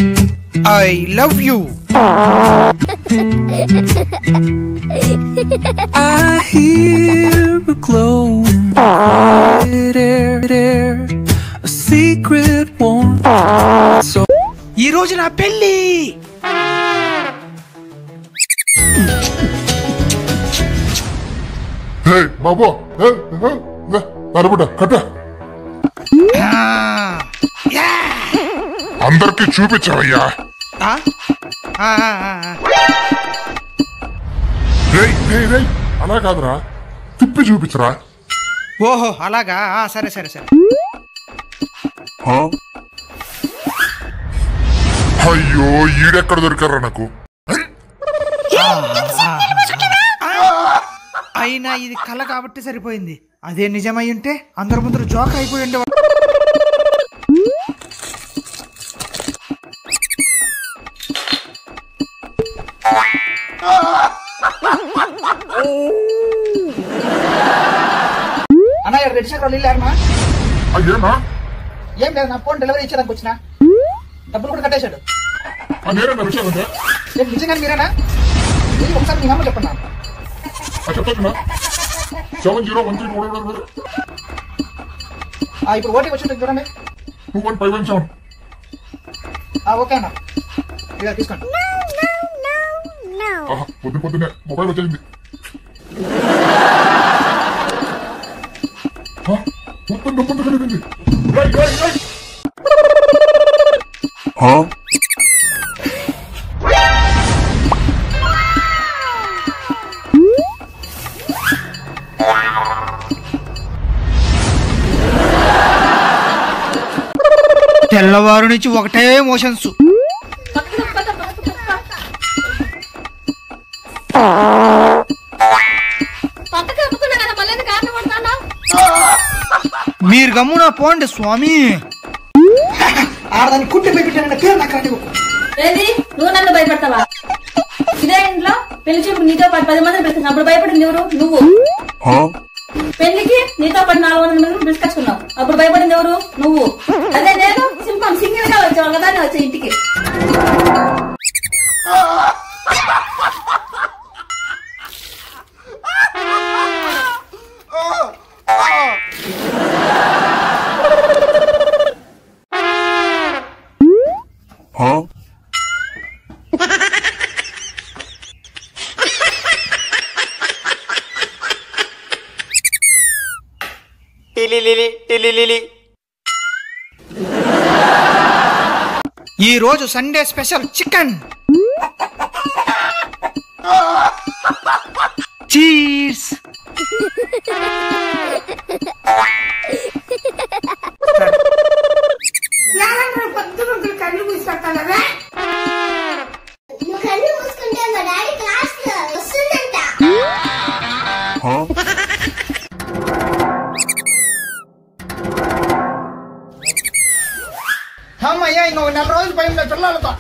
I love you. I hear a glow, a secret one. So ఈ రోజు నా పెళ్లి. హే బాబు, నడుపుట కట్ట అందరికి చూపించవయ్యా. అలా కాదురా, తిప్పి చూపించరా. ఓహో అలాగా, సరే సరే సరే. అయ్యో ఈడెక్కడ దొరికారా నాకు. అయినా ఇది కళ కాబట్టి సరిపోయింది. అదే నిజమై ఉంటే అందరి ముందు జోక్ అయిపోయి ఉండే. అన్నయ్య రెడ్ షర్ట్ వెళ్ళారన్నా? అయ్యేనా? ఏం లేదు, నా ఫోన్ డెలివరీ ఇచ్చేదానికి వచ్చిన, డబ్బులు కూడా కట్టేశాడు. నిజంగా మీరేనా? ఒకసారి మీ అమ్మ చెప్పండి. ఇప్పుడు ఓటీపీ వచ్చింది చూడండి. ఓకే అన్న, ఇలా తీసుకోండి. పొద్దున్నే మొబైల్ వచ్చేసింది. మొత్తం కలిగింది. తెల్లవారు నుంచి ఒకటే మోషన్స్. మీరు గమ్మున పోండి స్వామి. ఆడదాన్ని కుట్టి భయపెట్టానన్న పేరు నాకు రండి. ఏది నువ్వు నన్ను భయపెడతావా? ఇదే ఇంట్లో పెళ్లి చూపు నీతో పాటు 10 మందిని పిలుస్తున్నావు, అప్పుడు భయపడింది ఎవరు? నువ్వు. పెళ్లికి నీతో పాటు 400 మందిని పిలుచుకొచ్చుకున్నావు, అప్పుడు భయపడింది ఎవరు? నువ్వు. అదే నేను సింపం సింగిల్ గా వచ్చావు, ఒకదాన్ని వచ్చా ఇంటికి. ఈ రోజు సండే స్పెషల్ చికెన్. చీర్స్. అమ్మయ్యా, ఇంకొక 4 రోజులు పైన పిల్లలతో